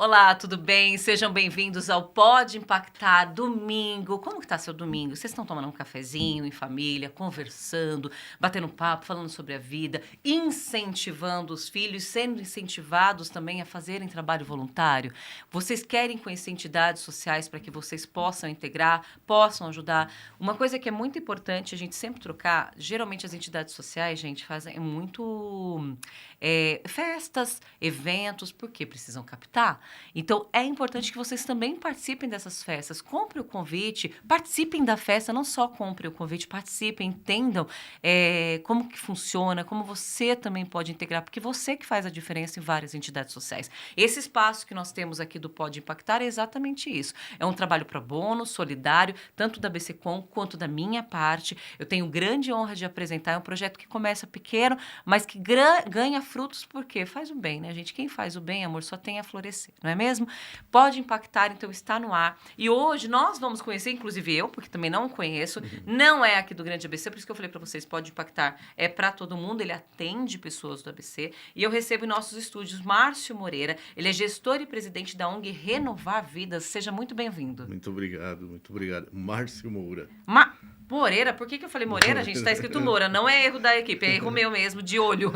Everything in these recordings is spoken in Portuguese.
Olá, tudo bem? Sejam bem-vindos ao Pode Impactar domingo. Como que tá seu domingo? Vocês estão tomando um cafezinho em família, conversando, batendo papo, falando sobre a vida, incentivando os filhos, sendo incentivados também a fazerem trabalho voluntário? Vocês querem conhecer entidades sociais para que vocês possam integrar, possam ajudar? Uma coisa que é muito importante a gente sempre trocar, geralmente as entidades sociais, gente, fazem muito festas, eventos, porque precisam captar. Então, é importante que vocês também participem dessas festas. Compre o convite, participem da festa, não só compre o convite, participem, entendam como que funciona, como você também pode integrar, porque você que faz a diferença em várias entidades sociais. Esse espaço que nós temos aqui do Pode Impactar é exatamente isso. É um trabalho pro bono, solidário, tanto da BCCom quanto da minha parte. Eu tenho grande honra de apresentar, é um projeto que começa pequeno, mas que ganha frutos porque faz o bem, né, gente? Quem faz o bem, amor, só tem a florescer, não é mesmo? Pode Impactar, então está no ar. E hoje nós vamos conhecer, inclusive eu, porque também não conheço, não é aqui do Grande ABC, por isso que eu falei para vocês, Pode Impactar é para todo mundo, ele atende pessoas do ABC. E eu recebo em nossos estúdios Márcio Moreira, ele é gestor e presidente da ONG Renovar Vidas. Seja muito bem-vindo. Muito obrigado, muito obrigado. Márcio Moura. Moreira, por que eu falei Moreira, gente? Tá escrito Moura, não é erro da equipe, é erro meu mesmo, de olho.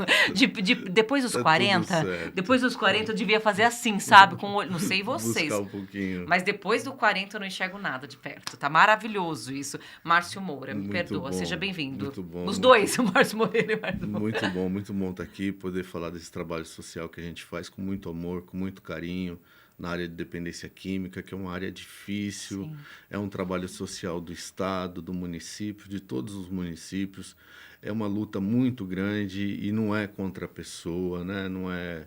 Depois dos Tá 40, tudo certo. depois dos 40 eu devia fazer assim, sabe? Com o olho, não sei vocês. Buscar um pouquinho. Mas depois do 40 eu não enxergo nada de perto. Tá maravilhoso isso. Márcio Moura, me Muito perdoa, bom, seja bem-vindo. muito bom. Os dois, o Márcio Moreira e o Márcio Moura. Muito bom estar aqui, poder falar desse trabalho social que a gente faz com muito amor, com muito carinho, na área de dependência química, que é uma área difícil, Sim. é um trabalho social do estado, do município, de todos os municípios. É uma luta muito grande e não é contra a pessoa, né? Não é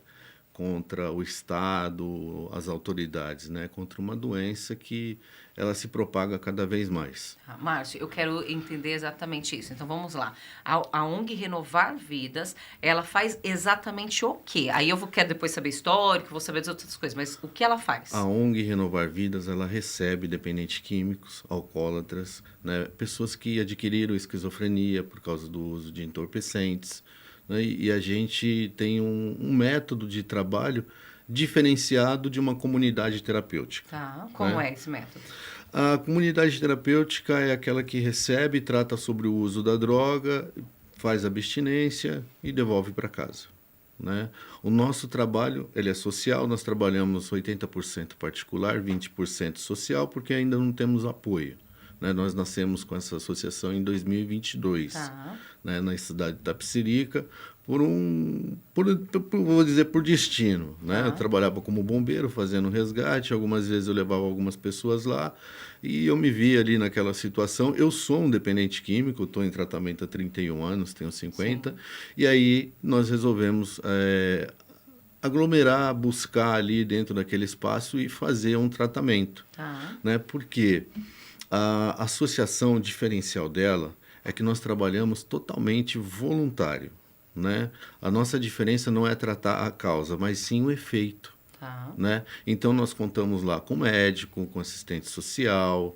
contra o estado, as autoridades, né? Contra uma doença que ela se propaga cada vez mais. Márcio, eu quero entender exatamente isso. Então vamos lá. A ONG Renovar Vidas, ela faz exatamente o quê? Aí quero depois saber histórico, vou saber das outras coisas, mas o que ela faz? A ONG Renovar Vidas, ela recebe dependentes químicos, alcoólatras, né? Pessoas que adquiriram esquizofrenia por causa do uso de entorpecentes, né? E a gente tem um método de trabalho diferenciado de uma comunidade terapêutica. Tá, como Né? é esse método? A comunidade terapêutica é aquela que recebe, trata sobre o uso da droga, faz abstinência e devolve para casa. Né? O nosso trabalho ele é social, nós trabalhamos 80% particular, 20% social, porque ainda não temos apoio. Né? Nós nascemos com essa associação em 2022, Tá. né? Na cidade de Itapecerica, vou dizer, por destino. Né? Eu trabalhava como bombeiro, fazendo resgate, algumas vezes eu levava algumas pessoas lá, e eu me vi ali naquela situação. Eu sou um dependente químico, estou em tratamento há 31 anos, tenho 50, Sim. E aí nós resolvemos aglomerar, buscar ali dentro daquele espaço e fazer um tratamento. Né? Porque a associação, o diferencial dela é que nós trabalhamos totalmente voluntário. Né? A nossa diferença não é tratar a causa, mas sim o efeito. Né? Então, nós contamos lá com médico, com assistente social,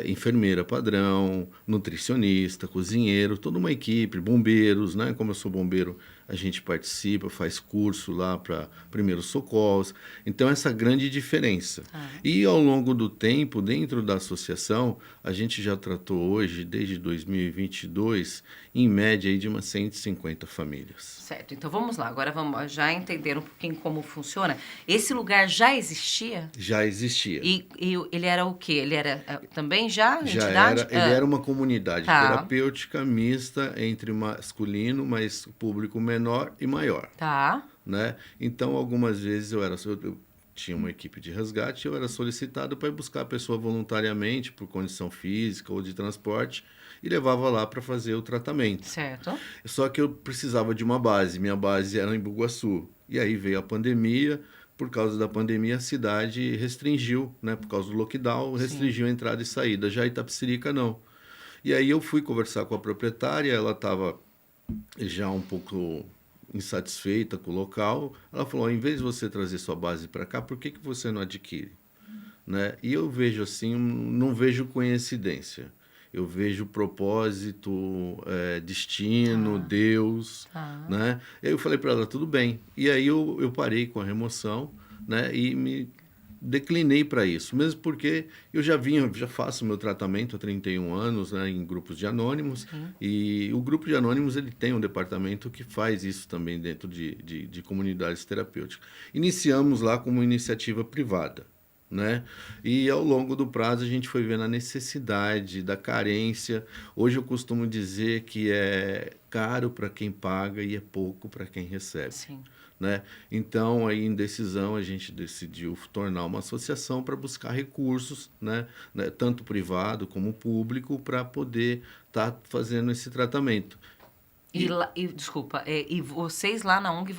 enfermeira padrão, nutricionista, cozinheiro, toda uma equipe, bombeiros, né? Como eu sou bombeiro, a gente participa, faz curso lá para primeiros socorros. Então, essa grande diferença. E ao longo do tempo, dentro da associação, a gente já tratou hoje, desde 2022, em média aí de umas 150 famílias. Certo, então vamos lá, agora vamos já entender um pouquinho como funciona. Esse lugar já existia? Já existia. E ele era o quê? Ele era também já entidade? Entidade? Ele era uma comunidade terapêutica mista entre masculino, mas público menor e maior. Né? Então, algumas vezes eu tinha uma equipe de resgate, eu era solicitado para ir buscar a pessoa voluntariamente, por condição física ou de transporte, e levava lá para fazer o tratamento. Certo. Só que eu precisava de uma base, minha base era em Bugaçu. E aí veio a pandemia, por causa da pandemia a cidade restringiu, né? Por causa do lockdown, restringiu a entrada e saída. Já Itapecerica não. E aí eu fui conversar com a proprietária, ela estava já um pouco insatisfeita com o local. Ela falou, em vez de você trazer sua base para cá, por que você não adquire? Né? E eu vejo assim, não vejo coincidência. Eu vejo propósito, destino, Deus. Né? E aí eu falei para ela, tudo bem. E aí eu parei com a remoção, né? E me declinei para isso, mesmo porque eu já faço meu tratamento há 31 anos, né, em grupos de anônimos, e o grupo de anônimos ele tem um departamento que faz isso também dentro de comunidades terapêuticas. Iniciamos lá como iniciativa privada, né? E ao longo do prazo a gente foi vendo a necessidade da carência. Hoje eu costumo dizer que é caro para quem paga e é pouco para quem recebe. Sim. Né? Então, aí, em decisão, a gente decidiu tornar uma associação para buscar recursos, né? Tanto privado como público, para poder estar fazendo esse tratamento. Desculpa, e vocês lá na ONG,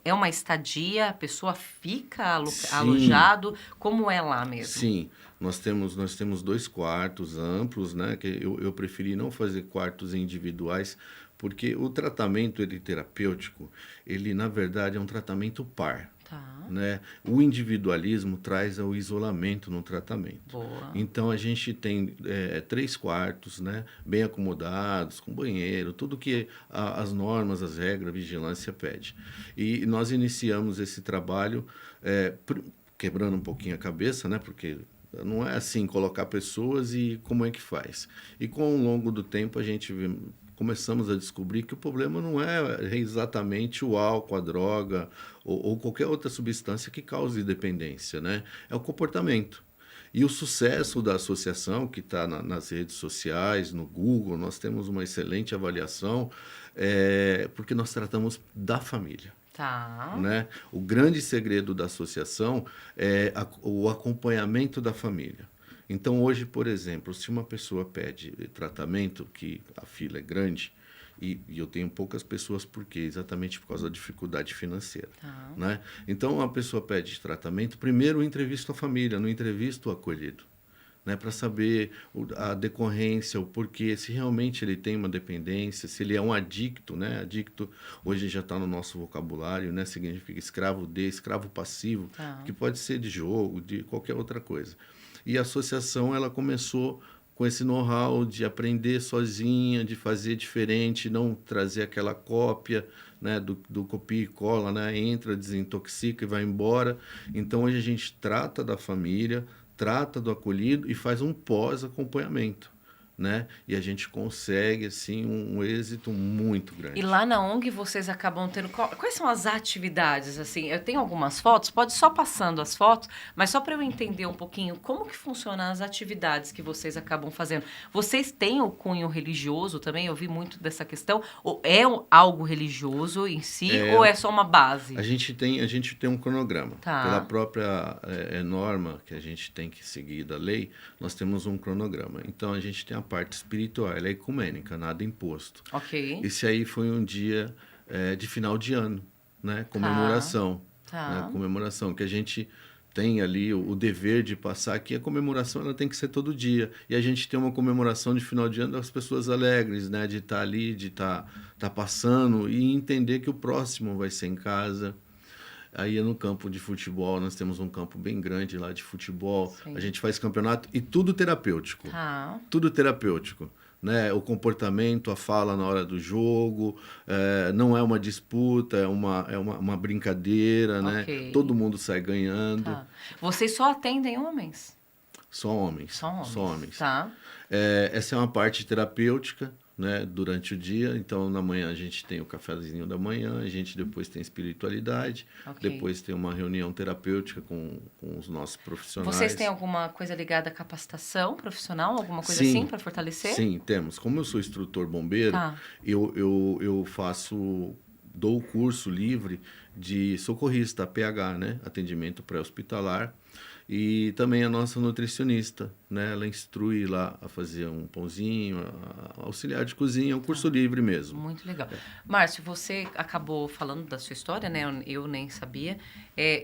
é uma estadia, a pessoa fica alojado, como é lá mesmo? Sim, nós temos 2 quartos amplos, né? Que eu preferi não fazer quartos individuais, porque o tratamento terapêutico, ele na verdade é um tratamento par. Tá. Né? O individualismo traz ao isolamento no tratamento. Boa. Então a gente tem 3 quartos, né? Bem acomodados, com banheiro, tudo que as normas, as regras, a vigilância pede. E nós iniciamos esse trabalho quebrando um pouquinho a cabeça, né? Porque não é assim colocar pessoas e como é que faz. E com o longo do tempo a gente começamos a descobrir que o problema não é exatamente o álcool, a droga ou qualquer outra substância que cause dependência, né? É o comportamento. E o sucesso da associação, que está nas redes sociais, no Google, nós temos uma excelente avaliação, porque nós tratamos da família. Tá. Né? O grande segredo da associação é o acompanhamento da família. Então, hoje, por exemplo, se uma pessoa pede tratamento, que a fila é grande, e eu tenho poucas pessoas, porque exatamente por causa da dificuldade financeira. Tá. Né? Então, a pessoa pede tratamento, primeiro eu entrevisto a família, não entrevisto o acolhido. Né, para saber a decorrência, o porquê, se realmente ele tem uma dependência, se ele é um adicto, né? Adicto hoje já está no nosso vocabulário, né? Significa escravo escravo passivo, que pode ser de jogo, de qualquer outra coisa. E a associação ela começou com esse know-how de aprender sozinha, de fazer diferente, não trazer aquela cópia, né, do copia e cola, né? Entra, desintoxica e vai embora. Então hoje a gente trata da família, trata do acolhido e faz um pós-acompanhamento, né? E a gente consegue, assim, um êxito muito grande. E lá na ONG vocês acabam tendo... Quais são as atividades, assim? Eu tenho algumas fotos, pode só passando as fotos, mas só para eu entender um pouquinho como que funcionam as atividades que vocês acabam fazendo. Vocês têm o cunho religioso também? Eu vi muito dessa questão. Ou é algo religioso em si, ou é só uma base? A gente tem um cronograma. Tá. Pela própria norma que a gente tem que seguir da lei, nós temos um cronograma. Então, a gente tem a parte espiritual, ela é ecumênica, nada imposto. Ok. Esse aí foi um dia de final de ano, né? Comemoração. Tá. Né? Comemoração, que a gente tem ali o dever de passar aqui. A comemoração ela tem que ser todo dia. E a gente tem uma comemoração de final de ano das pessoas alegres, né? De estar ali, de estar passando e entender que o próximo vai ser em casa. Aí no campo de futebol, nós temos um campo bem grande lá de futebol. Sim. A gente faz campeonato e tudo terapêutico. Tá. Tudo terapêutico. Né? O comportamento, a fala na hora do jogo, não é uma disputa, é uma brincadeira, okay. Né? Todo mundo sai ganhando. Tá. Vocês só atendem homens? Só homens. Só homens. Só homens. Tá. Essa é uma parte terapêutica, né, durante o dia. Então, na manhã a gente tem o cafezinho da manhã, a gente depois tem espiritualidade, okay. Depois tem uma reunião terapêutica com os nossos profissionais. Vocês têm alguma coisa ligada à capacitação profissional, alguma coisa sim, assim para fortalecer? Sim, temos. Como eu sou instrutor bombeiro, tá. eu dou o curso livre de socorrista, PH, né, atendimento pré-hospitalar. E também a nossa nutricionista, né? Ela instrui lá a fazer um pãozinho, a auxiliar de cozinha, é um curso livre mesmo. Muito legal. Márcio, você acabou falando da sua história, né? Eu nem sabia.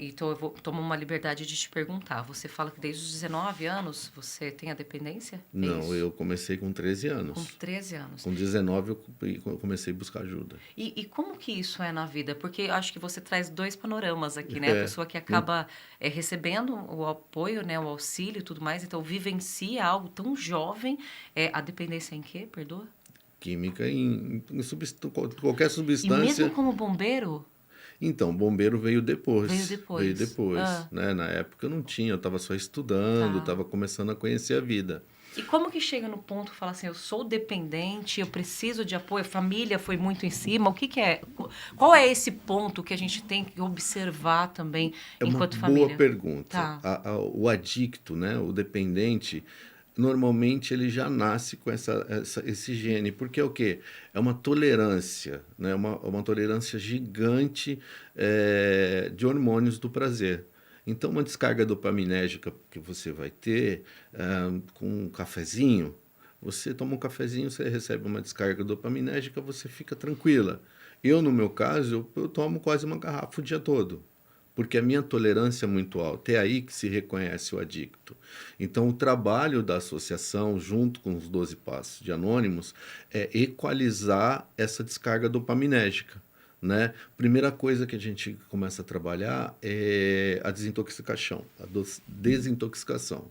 Então, eu vou tomar uma liberdade de te perguntar. Você fala que desde os 19 anos você tem a dependência? Não, eu comecei com 13 anos. Com 13 anos. Com 19 eu comecei a buscar ajuda. E como que isso é na vida? Porque eu acho que você traz 2 panoramas aqui, né? A pessoa que acaba recebendo o apoio, né? O auxílio e tudo mais. Então, vivencia algo tão jovem. A dependência em quê? Perdoa? Química, em qualquer substância. E mesmo como bombeiro? Então, bombeiro veio depois. Veio depois. Veio depois, Ah. né? Na época eu não tinha, eu estava só estudando, estava começando a conhecer a vida. E como que chega no ponto, fala assim, eu sou dependente, eu preciso de apoio, a família foi muito em cima, o que que é? Qual é esse ponto que a gente tem que observar também enquanto família? É uma boa pergunta. Tá. O adicto, né? O dependente, normalmente ele já nasce com esse gene, porque é o quê? É uma tolerância, né? Uma tolerância gigante de hormônios do prazer. Então, uma descarga dopaminérgica que você vai ter com um cafezinho, você toma um cafezinho, você recebe uma descarga dopaminérgica, você fica tranquila. Eu, no meu caso, eu tomo quase uma garrafa o dia todo, porque a minha tolerância é muito alta. É aí que se reconhece o adicto. Então, o trabalho da associação, junto com os 12 Passos de Anônimos, é equalizar essa descarga dopaminérgica. Né? Primeira coisa que a gente começa a trabalhar é a desintoxicação, desintoxicação.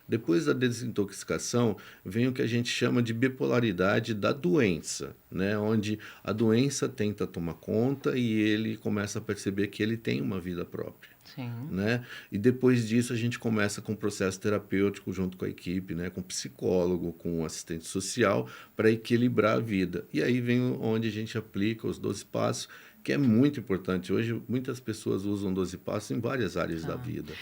Depois da desintoxicação, vem o que a gente chama de bipolaridade da doença, né? Onde a doença tenta tomar conta e ele começa a perceber que ele tem uma vida própria. Sim. Né? E depois disso a gente começa com um processo terapêutico junto com a equipe, né? Com psicólogo, com assistente social, para equilibrar a vida. E aí vem onde a gente aplica os 12 passos, que é muito importante. Hoje, muitas pessoas usam 12 passos em várias áreas da vida.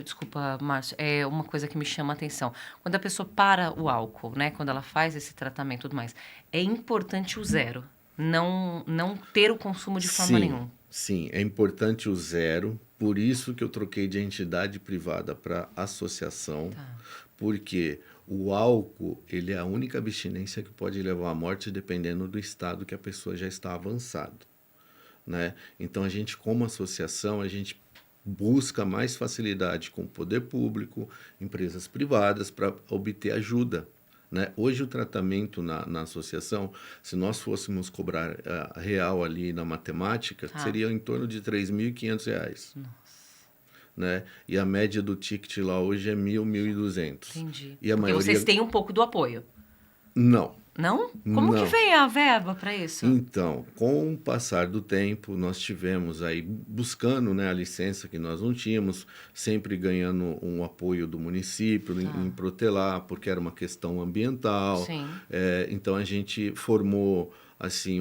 Desculpa, Márcio, é uma coisa que me chama a atenção. Quando a pessoa para o álcool, né? Quando ela faz esse tratamento e tudo mais, é importante o zero. Não ter o consumo de forma nenhuma. Sim, é importante o zero. Por isso que eu troquei de entidade privada para associação. Tá. Porque o álcool, ele é a única abstinência que pode levar à morte dependendo do estado que a pessoa já está avançado. Né? Então, a gente, como associação, a gente busca mais facilidade com o poder público, empresas privadas, para obter ajuda. Né? Hoje, o tratamento na associação, se nós fôssemos cobrar real ali na matemática, seria em torno de R$ 3.500. Nossa. Né? E a média do ticket lá hoje é 1.200. Entendi. E a Porque maioria... vocês têm um pouco do apoio. Não. Não? Como Não. que veio a verba para isso? Então, com o passar do tempo, nós tivemos aí, buscando, né, a licença que nós não tínhamos, sempre ganhando um apoio do município em protelar, porque era uma questão ambiental. Sim. Então, a gente formou assim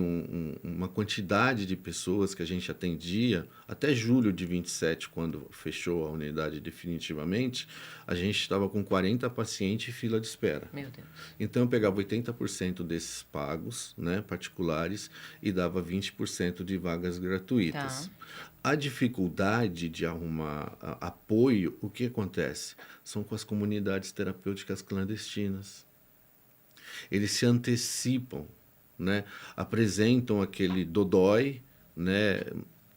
uma quantidade de pessoas que a gente atendia. Até julho de 27, quando fechou a unidade definitivamente, a gente estava com 40 pacientes em fila de espera. Meu Deus. Então, eu pegava 80% desses pagos, né, particulares, e dava 20% de vagas gratuitas. A dificuldade de arrumar apoio, o que acontece? São com as comunidades terapêuticas clandestinas. Eles se antecipam, né, apresentam aquele dodói, né,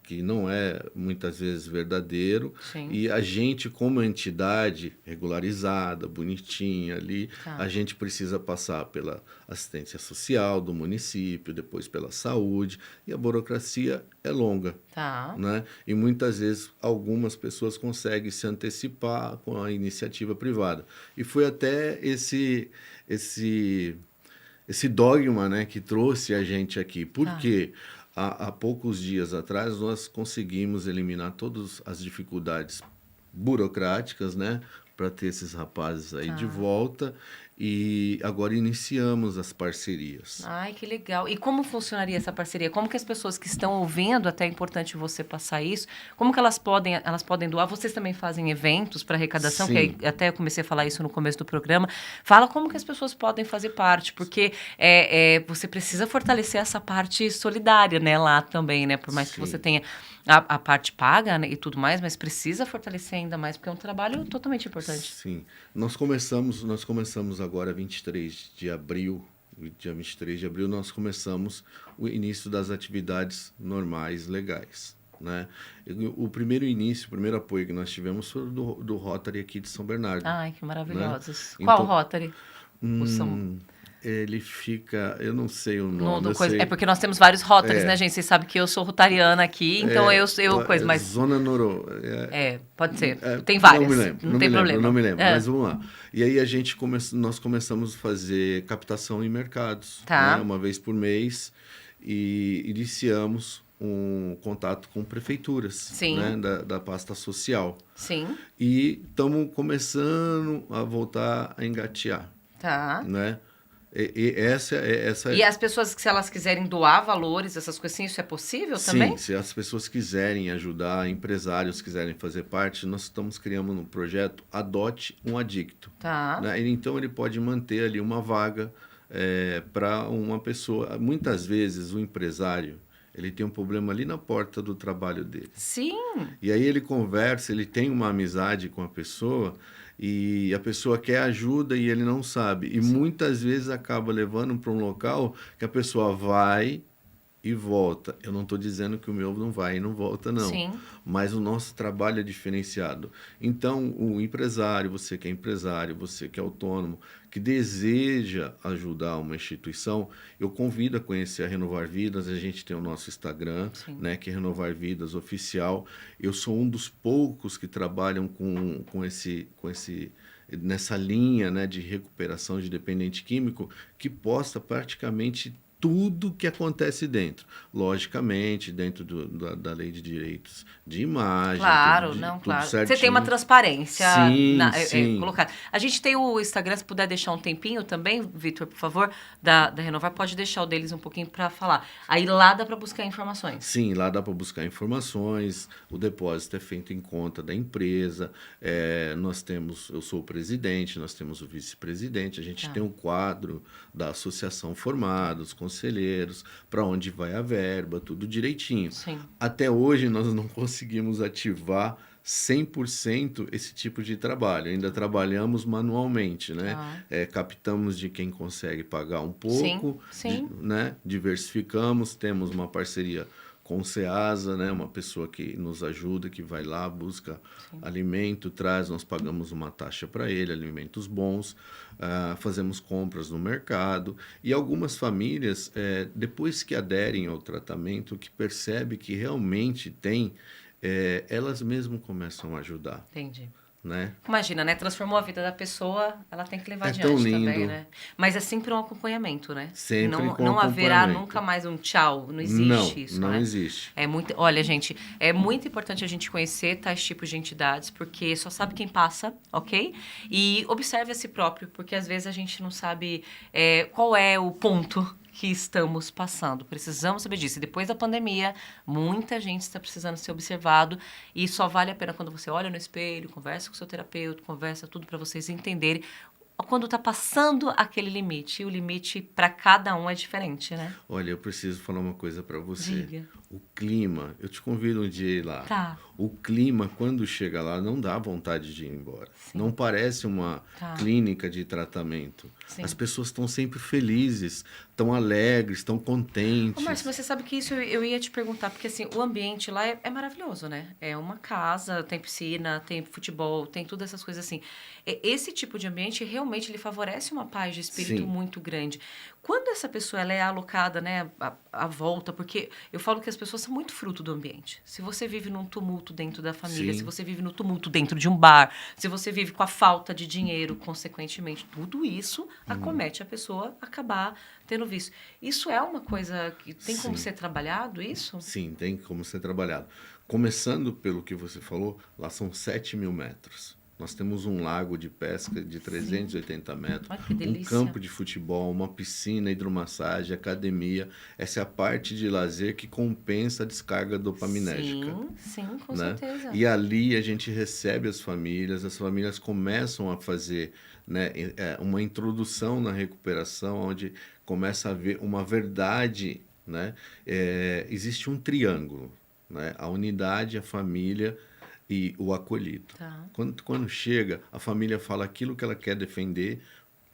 que não é muitas vezes verdadeiro. Sim. E a gente, como entidade regularizada, bonitinha ali, a gente precisa passar pela assistência social do município, depois pela saúde, e a burocracia é longa. Né? E muitas vezes algumas pessoas conseguem se antecipar com a iniciativa privada. E foi até esse dogma, né, que trouxe a gente aqui. Por quê? Há poucos dias atrás, nós conseguimos eliminar todas as dificuldades burocráticas, né, para ter esses rapazes aí de volta. E agora iniciamos as parcerias. Ai, que legal. E como funcionaria essa parceria? Como que as pessoas que estão ouvindo, até é importante você passar isso, como que elas podem doar? Vocês também fazem eventos para arrecadação, Sim. que até eu comecei a falar isso no começo do programa. Fala como que as pessoas podem fazer parte, porque você precisa fortalecer essa parte solidária, né, lá também, né? Por mais que você tenha a parte paga, né, e tudo mais, mas precisa fortalecer ainda mais, porque é um trabalho totalmente importante. Sim. Nós começamos agora, 23 de abril, dia 23 de abril, nós começamos o início das atividades normais, legais. Né? O primeiro apoio que nós tivemos foi do Rotary aqui de São Bernardo. Ai, que maravilhosos. Né? Qual Então, Rotary? Ele fica... Eu não sei o nome. É porque nós temos vários Rotarys, né, gente? Vocês sabem que eu sou rotariana aqui, então mas... Zona Noro... pode ser. Tem várias. Não tem problema. Não me lembro, mas vamos lá. E aí nós começamos a fazer captação em mercados. Né? Uma vez por mês. E iniciamos um contato com prefeituras, Sim. né, da pasta social. Sim. E estamos começando a voltar a engatear, Tá. né? Essa E as pessoas, se elas quiserem doar valores, essas coisas assim, isso é possível também? Sim, se as pessoas quiserem ajudar, empresários quiserem fazer parte, nós estamos criando um projeto Adote um Adicto. Tá. Né? Então, ele pode manter ali uma vaga para uma pessoa. Muitas vezes, o empresário ele tem um problema ali na porta do trabalho dele. Sim. E aí ele conversa, ele tem uma amizade com a pessoa e a pessoa quer ajuda e ele não sabe. E muitas vezes acaba levando para um local que a pessoa vai e volta. Eu não estou dizendo que o meu não vai e não volta, não. Sim. Mas o nosso trabalho é diferenciado. Então, o empresário, você que é empresário, você que é autônomo, que deseja ajudar uma instituição, eu convido a conhecer a Renovar Vidas. A gente tem o nosso Instagram, né, que é Renovar Vidas Oficial. Eu sou um dos poucos que trabalham com esse nessa linha, né, de recuperação de dependente químico, que posta praticamente tudo que acontece dentro. Logicamente, dentro da lei de direitos de imagem. Claro, tudo claro. certinho. Você tem uma transparência Sim. colocada. A gente tem o Instagram, se puder deixar um tempinho também, Vitor, por favor, da Renovar, pode deixar o deles um pouquinho para falar. Aí lá dá para buscar informações. Sim, lá dá para buscar informações, o depósito é feito em conta da empresa, eu sou o presidente, nós temos o vice-presidente, a gente tem um quadro da associação formado, os conselheiros, para onde vai a verba, tudo direitinho. Sim. Até hoje nós não conseguimos ativar 100% esse tipo de trabalho. Ainda trabalhamos manualmente, né? Captamos de quem consegue pagar um pouco, sim. Né? Diversificamos, temos uma parceria com o SEASA, né? Uma pessoa que nos ajuda, que vai lá, busca alimento, traz, nós pagamos uma taxa para ele, alimentos bons, fazemos compras no mercado. E algumas famílias, depois que aderem ao tratamento, que percebe que realmente tem, elas mesmas começam a ajudar. Entendi. Né? Imagina, né? Transformou a vida da pessoa, ela tem que levar tão adiante lindo. também, né? Mas é sempre um acompanhamento, né? Sempre com não haverá acompanhamento. nunca mais um tchau, não existe isso, não né? existe. Olha, gente, é muito importante a gente conhecer tais tipos de entidades, porque só sabe quem passa, ok? E observe a si próprio, porque às vezes a gente não sabe qual é o ponto que estamos passando. Precisamos saber disso. E depois da pandemia, muita gente está precisando ser observado e só vale a pena quando você olha no espelho, conversa com o seu terapeuta, conversa tudo para vocês entenderem quando está passando aquele limite. E o limite para cada um é diferente, né? Olha, eu preciso falar uma coisa para você. Diga. O clima, eu te convido um dia a ir lá. Tá. O clima, quando chega lá, não dá vontade de ir embora. Sim. Não parece uma clínica de tratamento. Sim. As pessoas estão sempre felizes, estão alegres, estão contentes. Ô, Márcio, mas você sabe que isso eu ia te perguntar, porque assim, o ambiente lá é maravilhoso, né? É uma casa, tem piscina, tem futebol, tem todas essas coisas assim. Esse tipo de ambiente realmente ele favorece uma paz de espírito Sim. muito grande. Quando essa pessoa ela é alocada, né, à volta, porque eu falo que as pessoas são muito fruto do ambiente. Se você vive num tumulto dentro da família, Sim. se você vive no tumulto dentro de um bar, se você vive com a falta de dinheiro, consequentemente, tudo isso acomete a pessoa a acabar tendo vício. Isso é uma coisa que tem como ser trabalhado, isso? Sim, tem como ser trabalhado. Começando pelo que você falou, lá são 7.000 metros. Nós temos um lago de pesca de 380 metros, Olha que um delícia. campo de futebol, uma piscina, hidromassagem, academia. Essa é a parte de lazer que compensa a descarga dopaminérgica. Sim, com né? certeza. E ali a gente recebe as famílias começam a fazer, né, uma introdução na recuperação, onde começa a haver uma verdade, né? Existe um triângulo, né? A unidade, a família e o acolhido. Tá. Quando chega, a família fala aquilo que ela quer defender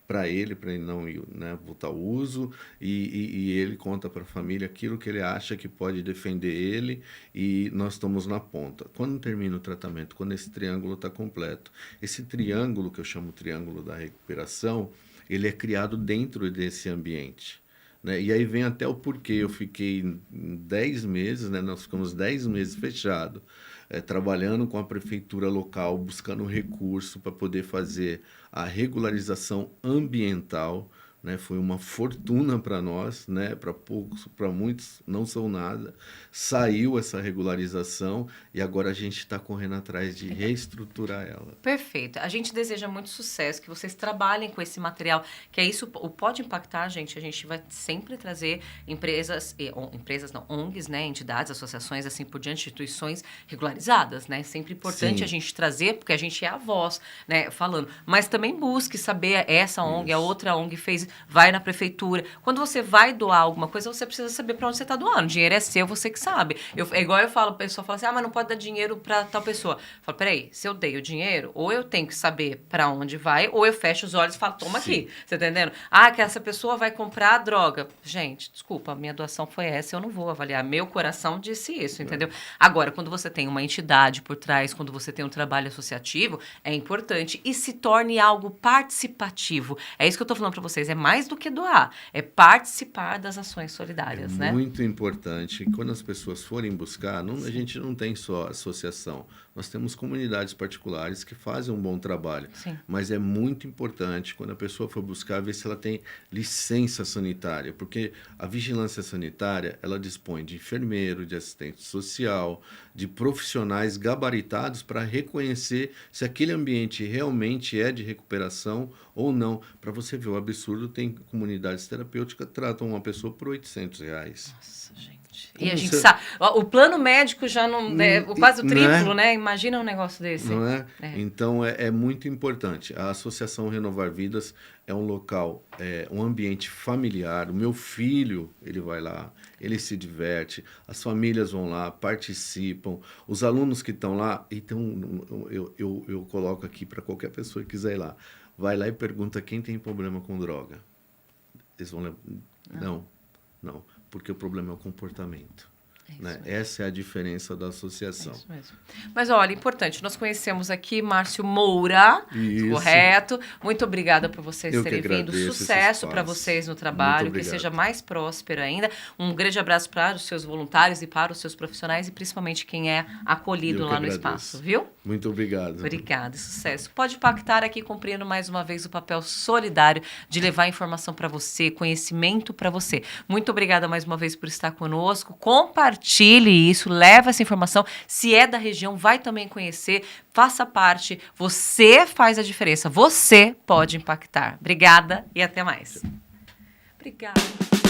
para ele não, né, voltar ao uso, e ele conta para a família aquilo que ele acha que pode defender ele, e nós estamos na ponta. Quando termina o tratamento, quando esse triângulo está completo, esse triângulo, que eu chamo triângulo da recuperação, ele é criado dentro desse ambiente. Né? E aí vem até o porquê. Eu fiquei 10 meses, né? Nós ficamos 10 meses fechados, trabalhando com a prefeitura local, buscando recurso para poder fazer a regularização ambiental, né? Foi uma fortuna para nós, né? Para poucos, para muitos não são nada. Saiu essa regularização e agora a gente está correndo atrás de reestruturar ela. Perfeito. A gente deseja muito sucesso, que vocês trabalhem com esse material, que é isso, o Pode Impactar, gente, a gente vai sempre trazer empresas não, ONGs, né, entidades, associações, assim por diante, instituições regularizadas, né? Sempre importante Sim. a gente trazer, porque a gente é a voz, né, falando. Mas também busque saber, essa ONG, a outra ONG fez, vai na prefeitura. Quando você vai doar alguma coisa, você precisa saber para onde você está doando. O dinheiro é seu, você que sabe. É igual eu falo, a pessoa fala assim, mas não pode dar dinheiro para tal pessoa. Eu falo, peraí, se eu dei o dinheiro, ou eu tenho que saber para onde vai, ou eu fecho os olhos e falo, toma aqui. Você tá entendendo? Que essa pessoa vai comprar droga. Gente, desculpa, minha doação foi essa, eu não vou avaliar. Meu coração disse isso, entendeu? Agora, quando você tem uma entidade por trás, quando você tem um trabalho associativo, é importante e se torne algo participativo. É isso que eu tô falando para vocês, é mais do que doar, é participar das ações solidárias, né? Muito importante. Quando as pessoas forem buscar, a gente não tem só associação, nós temos comunidades particulares que fazem um bom trabalho. Sim. Mas é muito importante, quando a pessoa for buscar, ver se ela tem licença sanitária, porque a vigilância sanitária, ela dispõe de enfermeiro, de assistente social, de profissionais gabaritados para reconhecer se aquele ambiente realmente é de recuperação ou não. Para você ver o absurdo, tem comunidades terapêuticas que tratam uma pessoa por R$800. Nossa, gente. E a gente sabe, o plano médico já não é quase o triplo, né? Imagina um negócio desse. Não é? Então, é muito importante. A Associação Renovar Vidas é um local, um ambiente familiar. O meu filho, ele vai lá, ele se diverte, as famílias vão lá, participam. Os alunos que estão lá, então, eu coloco aqui para qualquer pessoa que quiser ir lá. Vai lá e pergunta quem tem problema com droga. Eles vão levar. Não. Porque o problema é o comportamento. Né? Essa é a diferença da associação. É isso mesmo. Mas, olha, importante, nós conhecemos aqui Márcio Moura, correto? Muito obrigada por vocês terem vindo. Sucesso para vocês no trabalho, que seja mais próspero ainda. Um grande abraço para os seus voluntários e para os seus profissionais e principalmente quem é acolhido lá no espaço, viu? Muito obrigado. Obrigada, sucesso. Pode Impactar aqui cumprindo mais uma vez o papel solidário de levar informação para você, conhecimento para você. Muito obrigada mais uma vez por estar conosco. Compartilhe isso, leva essa informação. Se é da região, vai também conhecer, faça parte. Você faz a diferença. Você pode impactar. Obrigada e até mais. Obrigada.